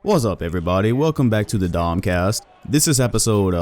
What's up, everybody? Welcome back to the TheDomCast. This is episode,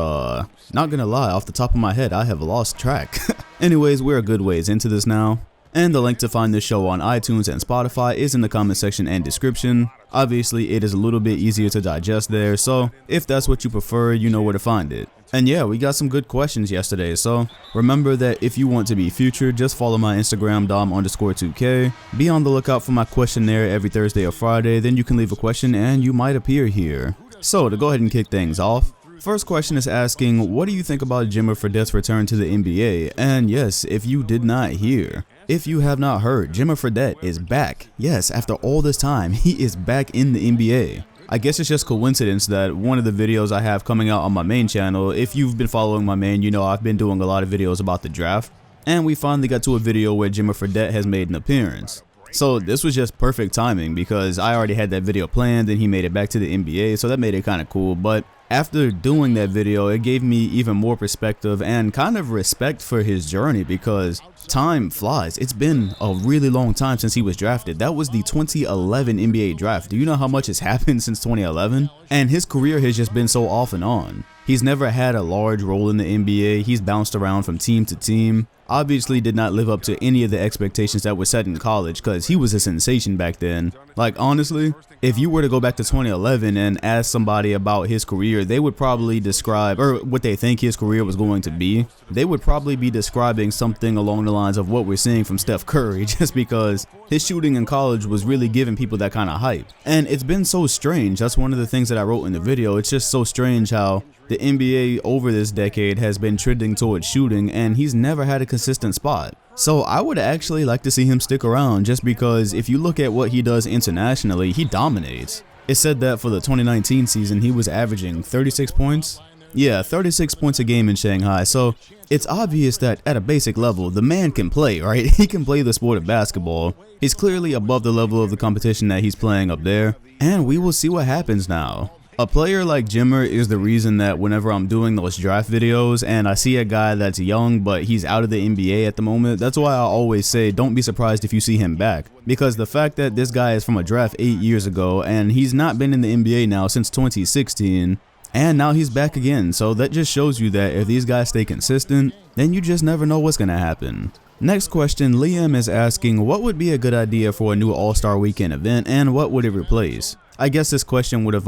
not gonna lie, off the top of my head, I have lost track. Anyways, we're a good ways into this now. And the link to find this show on iTunes and Spotify is in the comment section and description. Obviously, it is a little bit easier to digest there, so if that's what you prefer, you know where to find it. And yeah, we got some good questions yesterday, so remember that if you want to be featured, just follow my Instagram, Dom_2K. Be on the lookout for my questionnaire every Thursday or Friday, then you can leave a question and you might appear here. So to go ahead and kick things off, first question is asking, what do you think about Jimmer Fredette's return to the NBA? And yes, if you did not hear, if you have not heard, Jimmer Fredette is back. Yes, after all this time, he is back in the NBA. I guess it's just coincidence that one of the videos I have coming out on my main channel, if you've been following my main, you know I've been doing a lot of videos about the draft, and we finally got to a video where Jimmer Fredette has made an appearance. So this was just perfect timing because I already had that video planned and he made it back to the NBA, so that made it kind of cool. But after doing that video, it gave me even more perspective and kind of respect for his journey because time flies. It's been a really long time since he was drafted. That was the 2011 NBA draft. Do you know how much has happened since 2011? And his career has just been so off and on. He's never had a large role in the NBA. He's bounced around from team to team. Obviously did not live up to any of the expectations that were set in college because he was a sensation back then. Like honestly, if you were to go back to 2011 and ask somebody about his career, they would probably describe, or what they think his career was going to be, they would probably be describing something along the lines of what we're seeing from Steph Curry, just because his shooting in college was really giving people that kind of hype. And it's been so strange. That's one of the things that I wrote in the video. It's just so strange how the NBA over this decade has been trending towards shooting and he's never had a consistent spot. So I would actually like to see him stick around just because if you look at what he does internationally, he dominates. It said that for the 2019 season, he was averaging 36 points. Yeah, 36 points a game in Shanghai. So it's obvious that at a basic level, the man can play, right? He can play the sport of basketball. He's clearly above the level of the competition that he's playing up there. And we will see what happens now. A player like Jimmer is the reason that whenever I'm doing those draft videos and I see a guy that's young but he's out of the NBA at the moment, that's why I always say don't be surprised if you see him back. Because the fact that this guy is from a draft 8 years ago and he's not been in the NBA now since 2016 and now he's back again, so that just shows you that if these guys stay consistent, then you just never know what's going to happen. Next question, Liam is asking, what would be a good idea for a new All-Star Weekend event and what would it replace? I guess this question would have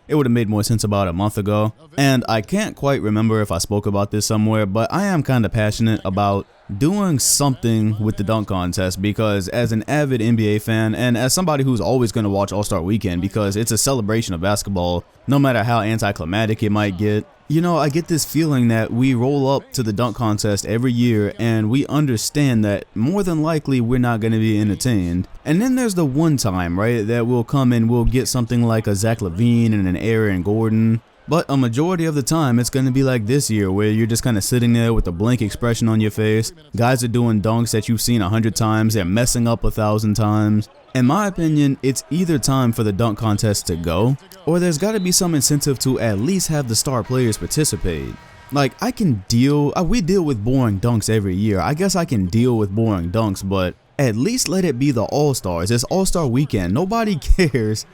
it would have made more sense about a month ago, and I can't quite remember if I spoke about this somewhere, but I am kind of passionate about doing something with the dunk contest because as an avid NBA fan and as somebody who's always going to watch All-Star Weekend because it's a celebration of basketball, no matter how anticlimactic it might get, you know, I get this feeling that we roll up to the dunk contest every year and we understand that more than likely we're not going to be entertained. And then there's the one time, right, that we'll come and we'll get something like a Zach LaVine and an Aaron Gordon. But a majority of the time, it's going to be like this year where you're just kind of sitting there with a blank expression on your face. Guys are doing dunks that you've seen 100 times. They're messing up 1,000 times. In my opinion, it's either time for the dunk contest to go, or there's got to be some incentive to at least have the star players participate. Like, I can deal, we deal with boring dunks every year. I guess I can deal with boring dunks, but at least let it be the All-Stars. It's All-Star Weekend. Nobody cares.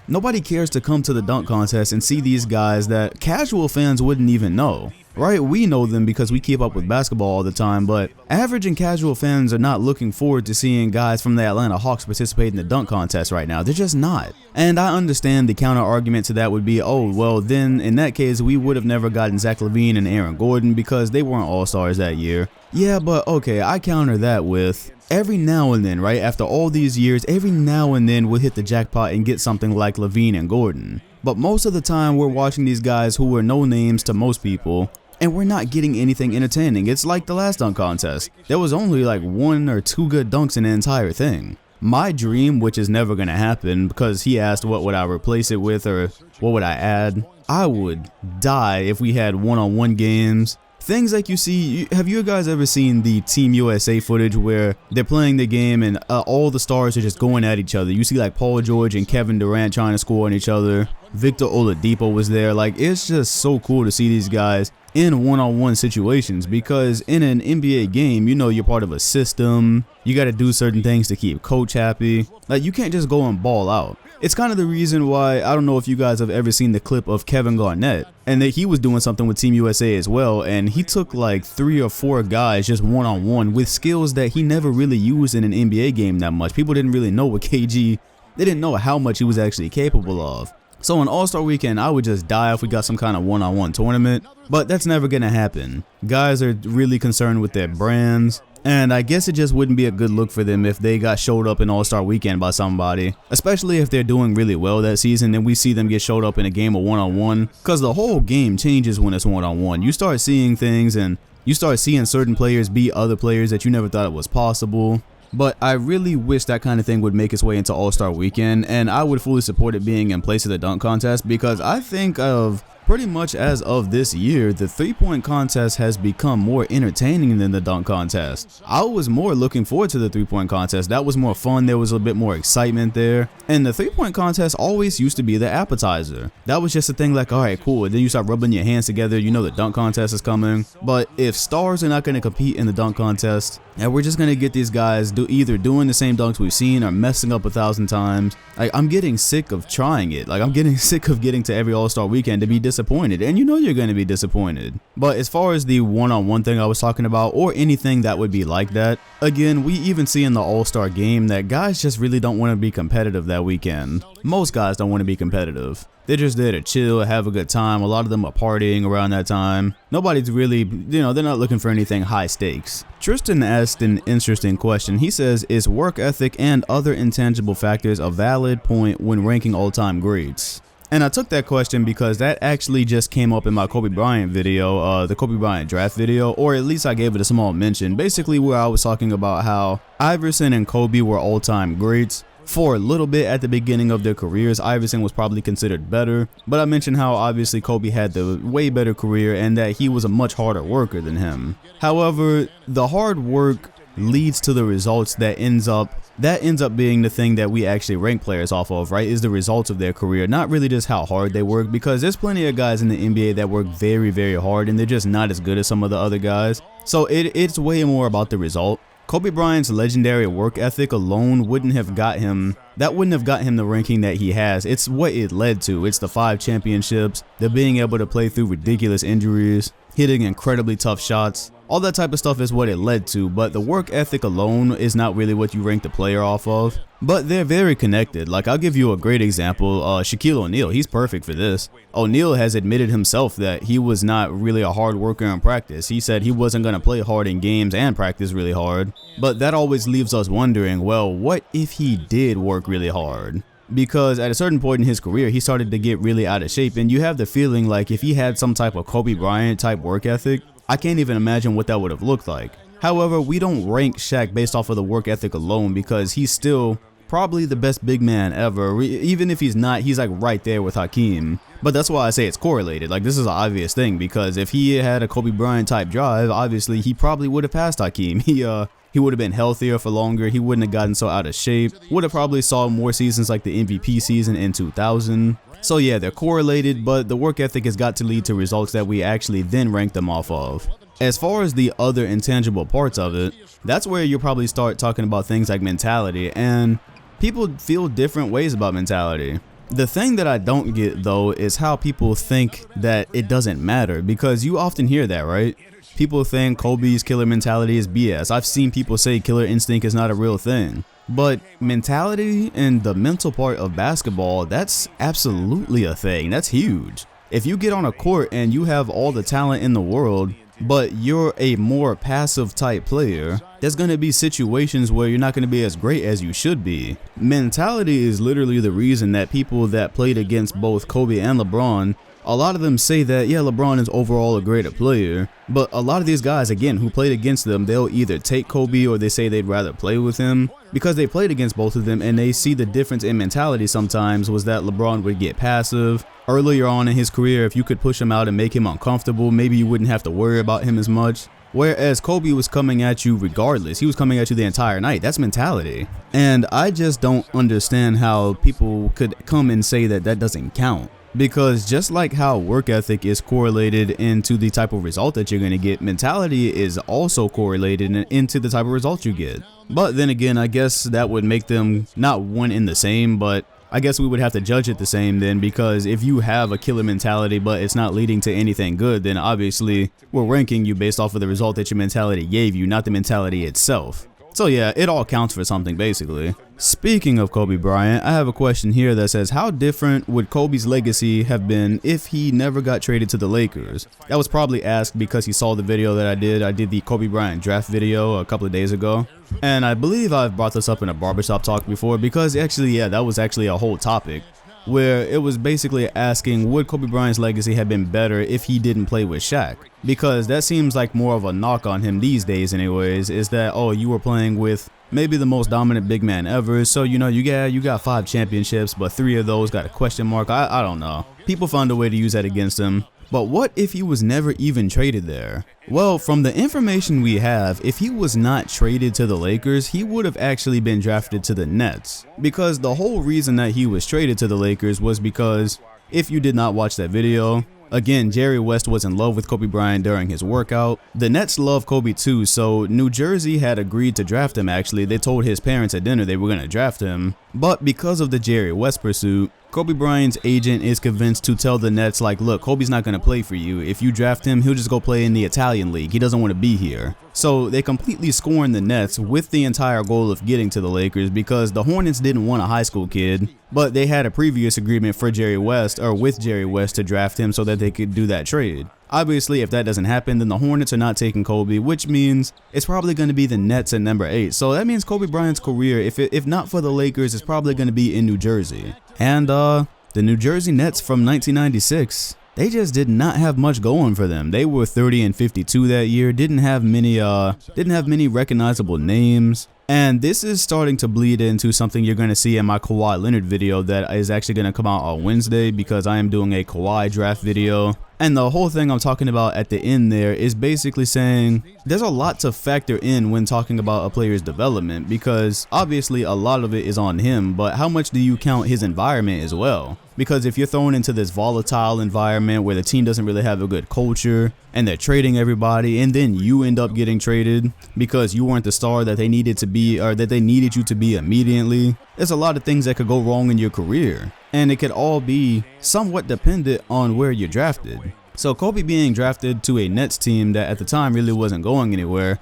Nobody cares to come to the dunk contest and see these guys that casual fans wouldn't even know. Right, we know them because we keep up with basketball all the time, but average and casual fans are not looking forward to seeing guys from the Atlanta Hawks participate in the dunk contest right now. They're just not. And I understand the counter argument to that would be, oh, well, then in that case, we would have never gotten Zach LaVine and Aaron Gordon because they weren't all-stars that year. Yeah, but okay, I counter that with every now and then, right, after all these years, every now and then we'll hit the jackpot and get something like LaVine and Gordon. But most of the time, we're watching these guys who were no names to most people, and we're not getting anything entertaining. It's like the last dunk contest. There was only like 1 or 2 good dunks in the entire thing. My dream, which is never going to happen because he asked what would I replace it with or what would I add, I would die if we had one-on-one games. Things like you see, have you guys ever seen the Team USA footage where they're playing the game and all the stars are just going at each other? You see like Paul George and Kevin Durant trying to score on each other. Victor Oladipo was there. Like, it's just so cool to see these guys in one-on-one situations, because in an NBA game, you know, you're part of a system. You got to do certain things to keep coach happy. Like, you can't just go and ball out. It's kind of the reason why, I don't know if you guys have ever seen the clip of Kevin Garnett, and that he was doing something with Team USA as well, and he took like 3 or 4 guys just one-on-one with skills that he never really used in an NBA game that much. People didn't really know what KG, they didn't know how much he was actually capable of. So on All-Star Weekend, I would just die if we got some kind of one-on-one tournament, but that's never gonna happen. Guys are really concerned with their brands, and I guess it just wouldn't be a good look for them if they got showed up in All-Star Weekend by somebody, especially if they're doing really well that season and we see them get showed up in a game of one-on-one, because the whole game changes when it's one-on-one. You start seeing things and you start seeing certain players beat other players that you never thought it was possible. But I really wish that kind of thing would make its way into All-Star Weekend, and I would fully support it being in place of the dunk contest, because I think of pretty much as of this year, the 3-point contest has become more entertaining than the dunk contest. I was more looking forward to the 3-point contest. That was more fun. There was a bit more excitement there. And the 3-point contest always used to be the appetizer. That was just a thing like, all right, cool. And then you start rubbing your hands together. You know the dunk contest is coming. But if stars are not going to compete in the dunk contest, and we're just going to get these guys either doing the same dunks we've seen or messing up 1,000 times, like, I'm getting sick of trying it. Like, I'm getting sick of getting to every All-Star Weekend to be disappointed, and you know you're going to be disappointed. But as far as the one-on-one thing I was talking about, or anything that would be like that, again, we even see in the All-Star game that guys just really don't want to be competitive that weekend. Most guys don't want to be competitive. They're just there to chill, have a good time. A lot of them are partying around that time. Nobody's really, you know, they're not looking for anything high stakes. Tristan asked an interesting question. He says, is work ethic and other intangible factors a valid point when ranking all-time greats? And I took that question because that actually just came up in my Kobe Bryant video, the Kobe Bryant draft video, or at least I gave it a small mention, basically where I was talking about how Iverson and Kobe were all-time greats. For a little bit at the beginning of their careers, Iverson was probably considered better, but I mentioned how obviously Kobe had the way better career and that he was a much harder worker than him. However, the hard work leads to the results that ends up being the thing that we actually rank players off of, right? Is the results of their career, not really just how hard they work, because there's plenty of guys in the NBA that work very, very hard and they're just not as good as some of the other guys. So it's way more about the result. Kobe Bryant's legendary work ethic alone wouldn't have got him the ranking that he has. It's what it led to. It's the 5 championships, the being able to play through ridiculous injuries, hitting incredibly tough shots. All that type of stuff is what it led to, but the work ethic alone is not really what you rank the player off of. But they're very connected. Like, I'll give you a great example. Shaquille O'Neal, he's perfect for this. O'Neal has admitted himself that he was not really a hard worker in practice. He said he wasn't going to play hard in games and practice really hard. But that always leaves us wondering, well, what if he did work really hard? Because at a certain point in his career, he started to get really out of shape, and you have the feeling like if he had some type of Kobe Bryant type work ethic, I can't even imagine what that would have looked like. However, we don't rank Shaq based off of the work ethic alone, because he's still probably the best big man ever. Even if he's not, he's like right there with Hakeem. But that's why I say it's correlated. Like, this is an obvious thing, because if he had a Kobe Bryant type drive, obviously he probably would have passed Hakeem. He would have been healthier for longer. He wouldn't have gotten so out of shape. Would have probably saw more seasons like the MVP season in 2000. So yeah, they're correlated, but the work ethic has got to lead to results that we actually then rank them off of. As far as the other intangible parts of it, that's where you'll probably start talking about things like mentality, and people feel different ways about mentality. The thing that I don't get though is how people think that it doesn't matter, because you often hear that, right? People think Kobe's killer mentality is BS. I've seen people say killer instinct is not a real thing. But mentality and the mental part of basketball, that's absolutely a thing. That's huge. If you get on a court and you have all the talent in the world, but you're a more passive type player, there's going to be situations where you're not going to be as great as you should be. Mentality is literally the reason that people that played against both Kobe and LeBron, a lot of them say that, yeah, LeBron is overall a greater player, but a lot of these guys, again, who played against them, they'll either take Kobe or they say they'd rather play with him because they played against both of them, and they see the difference in mentality sometimes was that LeBron would get passive. Earlier on in his career, if you could push him out and make him uncomfortable, maybe you wouldn't have to worry about him as much. Whereas Kobe was coming at you regardless. He was coming at you the entire night. That's mentality. And I just don't understand how people could come and say that that doesn't count. Because just like how work ethic is correlated into the type of result that you're going to get, mentality is also correlated into the type of result you get. But then again, I guess that would make them not one in the same, but I guess we would have to judge it the same then, because if you have a killer mentality but it's not leading to anything good, then obviously we're ranking you based off of the result that your mentality gave you, not the mentality itself. So yeah, it all counts for something basically. Speaking of Kobe Bryant, I have a question here that says, how different would Kobe's legacy have been if he never got traded to the Lakers? That was probably asked because he saw the video that I did. I did the Kobe Bryant draft video a couple of days ago. And I believe I've brought this up in a barbershop talk before, because actually, yeah, that was actually a whole topic where it was basically asking, would Kobe Bryant's legacy have been better if he didn't play with Shaq? Because that seems like more of a knock on him these days anyways, is that, oh, you were playing with maybe the most dominant big man ever, so you know, you got 5 championships, but 3 of those got a question mark. I don't know. People found a way to use that against him. But what if he was never even traded there? Well, from the information we have, if he was not traded to the Lakers, he would have actually been drafted to the Nets. Because the whole reason that he was traded to the Lakers was because, if you did not watch that video, again, Jerry West was in love with Kobe Bryant during his workout. The Nets love Kobe too, so New Jersey had agreed to draft him actually. They told his parents at dinner they were going to draft him. But because of the Jerry West pursuit, Kobe Bryant's agent is convinced to tell the Nets, like, look, Kobe's not going to play for you. If you draft him, he'll just go play in the Italian league. He doesn't want to be here. So they completely scorned the Nets with the entire goal of getting to the Lakers, because the Hornets didn't want a high school kid, but they had a previous agreement for Jerry West, or with Jerry West, to draft him so that they could do that trade. Obviously, if that doesn't happen, then the Hornets are not taking Kobe, which means it's probably going to be the Nets at number 8. So that means Kobe Bryant's career, if not for the Lakers, is probably going to be in New Jersey. And the New Jersey Nets from 1996, they just did not have much going for them. They were 30-52 that year, didn't have many recognizable names. And this is starting to bleed into something you're going to see in my Kawhi Leonard video that is actually going to come out on Wednesday, because I am doing a Kawhi draft video. And the whole thing I'm talking about at the end there is basically saying there's a lot to factor in when talking about a player's development, because obviously a lot of it is on him, but how much do you count his environment as well? Because if you're thrown into this volatile environment where the team doesn't really have a good culture and they're trading everybody, and then you end up getting traded because you weren't the star that they needed to be, or that they needed you to be immediately, there's a lot of things that could go wrong in your career. And it could all be somewhat dependent on where you're drafted. So Kobe being drafted to a Nets team that at the time really wasn't going anywhere,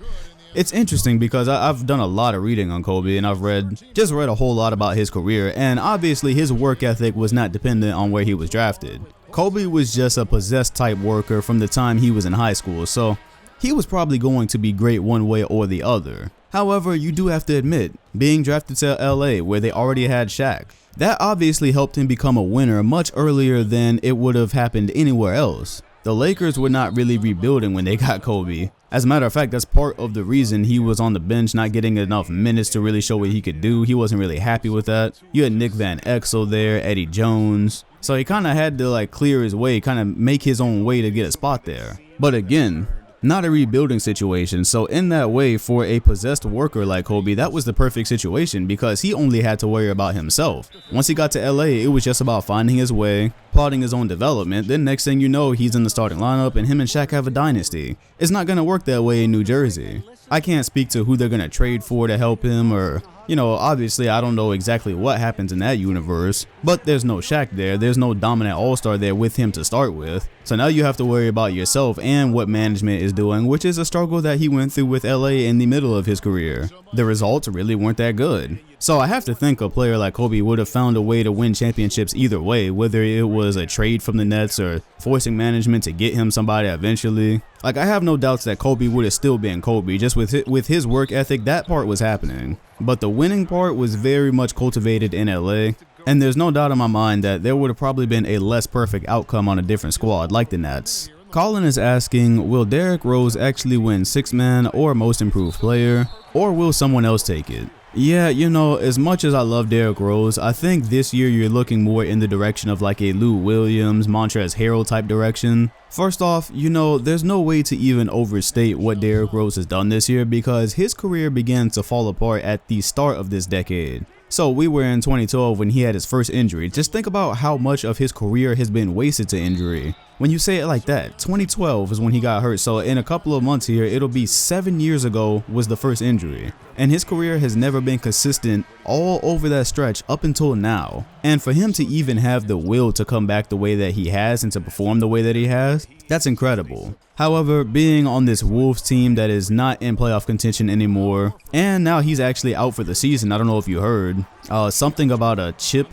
it's interesting because I've done a lot of reading on Kobe, and I've read a whole lot about his career, and obviously his work ethic was not dependent on where he was drafted. Kobe was just a possessed type worker from the time he was in high school, so he was probably going to be great one way or the other. However, you do have to admit, being drafted to LA where they already had Shaq, that obviously helped him become a winner much earlier than it would have happened anywhere else. The Lakers were not really rebuilding when they got Kobe. As a matter of fact, that's part of the reason he was on the bench, not getting enough minutes to really show what he could do. He wasn't really happy with that. You had Nick Van Exel there, Eddie Jones. So he kind of had to like clear his way, kind of make his own way to get a spot there. But again, not a rebuilding situation. So in that way, for a possessed worker like Kobe, that was the perfect situation, because he only had to worry about himself. Once he got to LA, it was just about finding his way, plotting his own development. Then next thing you know, he's in the starting lineup and him and Shaq have a dynasty. It's not going to work that way in New Jersey. I can't speak to who they're going to trade for to help him, or, you know, obviously I don't know exactly what happens in that universe, but there's no Shaq there. There's no dominant all-star there with him to start with. So now you have to worry about yourself and what management is doing, which is a struggle that he went through with LA in the middle of his career. The results really weren't that good. So I have to think a player like Kobe would have found a way to win championships either way, whether it was a trade from the Nets or forcing management to get him somebody eventually. Like, I have no doubts that Kobe would have still been Kobe. Just with his work ethic, that part was happening. But the winning part was very much cultivated in LA. And there's no doubt in my mind that there would have probably been a less perfect outcome on a different squad like the Nets. Colin is asking, will Derrick Rose actually win 6th man or most improved player, or will someone else take it? Yeah, you know, as much as I love Derrick Rose, I think this year you're looking more in the direction of like a Lou Williams, Montrezl Harrell type direction. First off, you know, there's no way to even overstate what Derrick Rose has done this year because his career began to fall apart at the start of this decade. So we were in 2012 when he had his first injury. Just think about how much of his career has been wasted to injury. When you say it like that, 2012 is when he got hurt. So in a couple of months here, it'll be 7 years ago was the first injury. And his career has never been consistent all over that stretch up until now. And for him to even have the will to come back the way that he has and to perform the way that he has, that's incredible. However, being on this Wolves team that is not in playoff contention anymore, and now he's actually out for the season. I don't know if you heard something about a chip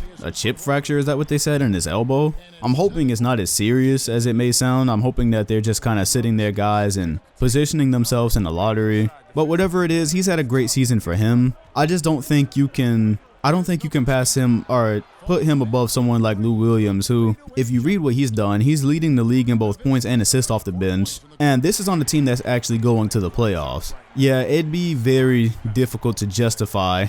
fracture. Is that what they said in his elbow? I'm hoping it's not as serious as it may sound. I'm hoping that they're just kind of sitting there, guys, and positioning themselves in the lottery. But whatever it is, he's had a great season for him. I don't think you can pass him or put him above someone like Lou Williams, who, if you read what he's done, he's leading the league in both points and assists off the bench. And this is on the team that's actually going to the playoffs. Yeah, it'd be very difficult to justify.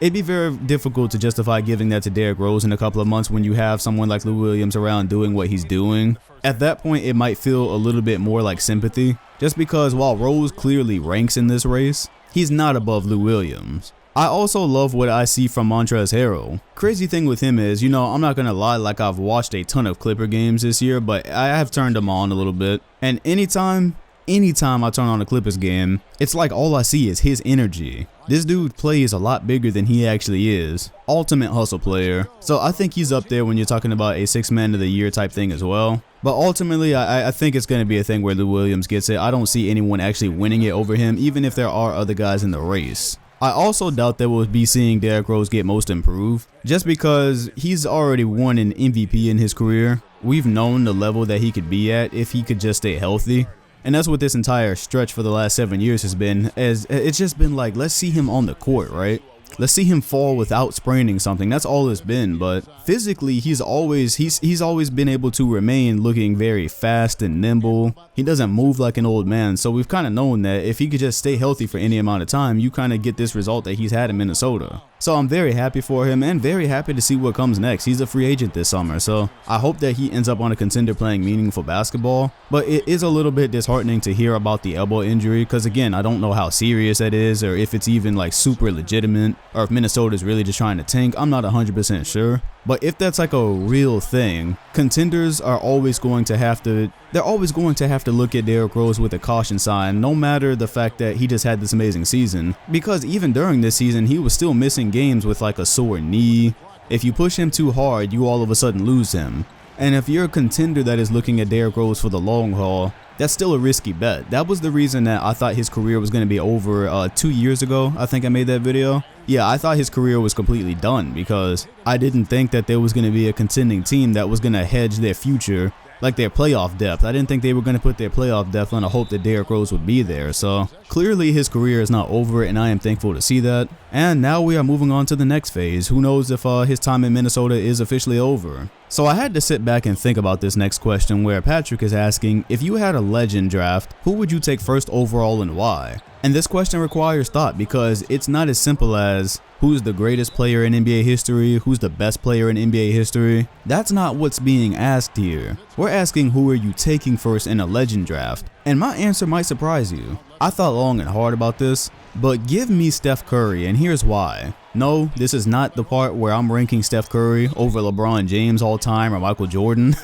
It'd be very difficult to justify giving that to Derrick Rose in a couple of months when you have someone like Lou Williams around doing what he's doing. At that point, it might feel a little bit more like sympathy, just because while Rose clearly ranks in this race, he's not above Lou Williams. I also love what I see from Montrezl Harrell. Crazy thing with him is, you know, I'm not gonna lie, like I've watched a ton of Clipper games this year, but I have turned them on a little bit. And anytime I turn on a Clippers game, it's like all I see is his energy. This dude plays a lot bigger than he actually is. Ultimate hustle player. So I think he's up there when you're talking about a 6th man of the year type thing as well. But ultimately, I think it's going to be a thing where Lou Williams gets it. I don't see anyone actually winning it over him, even if there are other guys in the race. I also doubt that we'll be seeing Derrick Rose get most improved, just because he's already won an MVP in his career. We've known the level that he could be at if he could just stay healthy. And that's what this entire stretch for the last 7 years has been, as it's just been like, let's see him on the court, right? Let's see him fall without spraining something. That's all it's been. But physically, he's always been able to remain looking very fast and nimble. He doesn't move like an old man. So we've kind of known that if he could just stay healthy for any amount of time, you kind of get this result that he's had in Minnesota. So I'm very happy for him and very happy to see what comes next. He's a free agent this summer, so I hope that he ends up on a contender playing meaningful basketball. But it is a little bit disheartening to hear about the elbow injury because, again, I don't know how serious that is or if it's even like super legitimate or if Minnesota's really just trying to tank. I'm not 100% sure. But if that's like a real thing, contenders are always going to have to look at Derrick Rose with a caution sign, no matter the fact that he just had this amazing season. Because even during this season, he was still missing games with like a sore knee. If you push him too hard, you all of a sudden lose him. And if you're a contender that is looking at Derrick Rose for the long haul, that's still a risky bet. That was the reason that I thought his career was going to be over 2 years ago. I think I made that video. Yeah, I thought his career was completely done because I didn't think that there was going to be a contending team that was going to hedge their future, like their playoff depth. I didn't think they were going to put their playoff depth on a hope that Derrick Rose would be there. So clearly his career is not over, and I am thankful to see that. And now we are moving on to the next phase. Who knows if his time in Minnesota is officially over. So I had to sit back and think about this next question, where Patrick is asking, if you had a legend draft, who would you take first overall and why? And this question requires thought because it's not as simple as who's the greatest player in NBA history, who's the best player in NBA history. That's not what's being asked here. We're asking who are you taking first in a legend draft. And my answer might surprise you. I thought long and hard about this, but give me Steph Curry, and here's why. No, this is not the part where I'm ranking Steph Curry over LeBron James all time or Michael Jordan.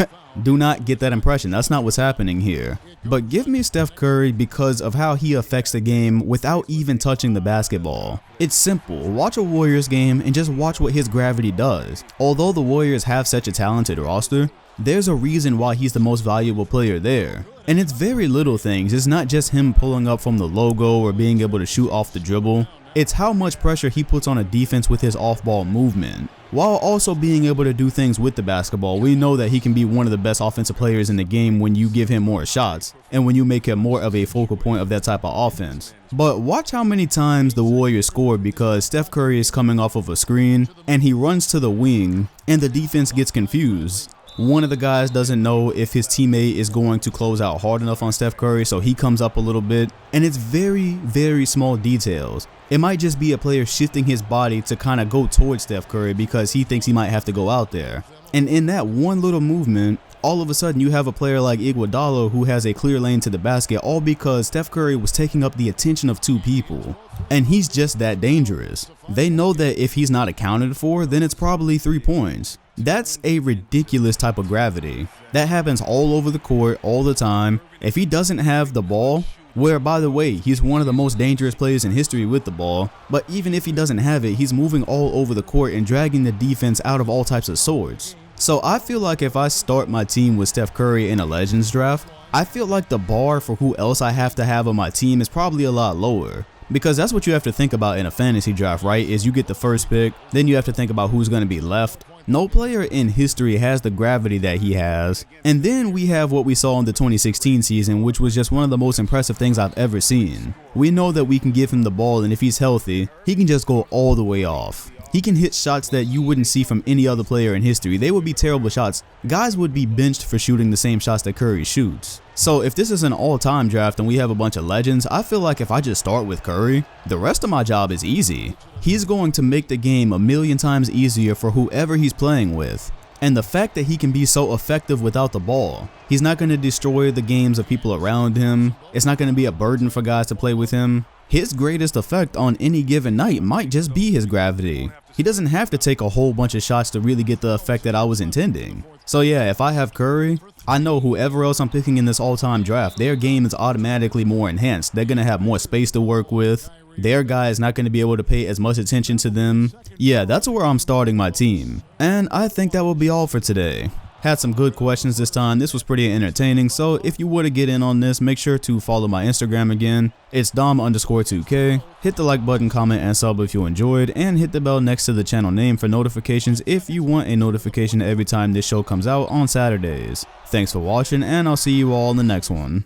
Do not get that impression. That's not what's happening here. But give me Steph Curry because of how he affects the game without even touching the basketball. It's simple. Watch a Warriors game and just watch what his gravity does. Although the Warriors have such a talented roster, there's a reason why he's the most valuable player there. And it's very little things. It's not just him pulling up from the logo or being able to shoot off the dribble. It's how much pressure he puts on a defense with his off-ball movement. While also being able to do things with the basketball, we know that he can be one of the best offensive players in the game when you give him more shots and when you make him more of a focal point of that type of offense. But watch how many times the Warriors score because Steph Curry is coming off of a screen and he runs to the wing and the defense gets confused. One of the guys doesn't know if his teammate is going to close out hard enough on Steph Curry, so he comes up a little bit. And it's very, very small details. It might just be a player shifting his body to kind of go towards Steph Curry because he thinks he might have to go out there. And in that one little movement, all of a sudden you have a player like Iguodala who has a clear lane to the basket, all because Steph Curry was taking up the attention of two people. And he's just that dangerous. They know that if he's not accounted for, then it's probably 3 points. That's a ridiculous type of gravity. That happens all over the court all the time. If he doesn't have the ball, where, by the way, he's one of the most dangerous players in history with the ball, but even if he doesn't have it, he's moving all over the court and dragging the defense out of all types of swords. So I feel like if I start my team with Steph Curry in a Legends draft, I feel like the bar for who else I have to have on my team is probably a lot lower. Because that's what you have to think about in a fantasy draft, right? Is you get the first pick, then you have to think about who's going to be left. No player in history has the gravity that he has. And then we have what we saw in the 2016 season, which was just one of the most impressive things I've ever seen. We know that we can give him the ball, and if he's healthy, he can just go all the way off. He can hit shots that you wouldn't see from any other player in history. They would be terrible shots. Guys would be benched for shooting the same shots that Curry shoots. So if this is an all-time draft and we have a bunch of legends, I feel like if I just start with Curry, the rest of my job is easy. He's going to make the game a million times easier for whoever he's playing with. And the fact that he can be so effective without the ball, he's not going to destroy the games of people around him. It's not going to be a burden for guys to play with him. His greatest effect on any given night might just be his gravity. He doesn't have to take a whole bunch of shots to really get the effect that I was intending. So yeah, if I have Curry, I know whoever else I'm picking in this all-time draft, their game is automatically more enhanced. They're going to have more space to work with. Their guy is not going to be able to pay as much attention to them. Yeah, that's where I'm starting my team. And I think that will be all for today. Had some good questions this time. This was pretty entertaining, so if you were to get in on this, make sure to follow my Instagram again. It's Dom_2K. Hit the like button, comment, and sub if you enjoyed, and hit the bell next to the channel name for notifications if you want a notification every time this show comes out on Saturdays. Thanks for watching, and I'll see you all in the next one.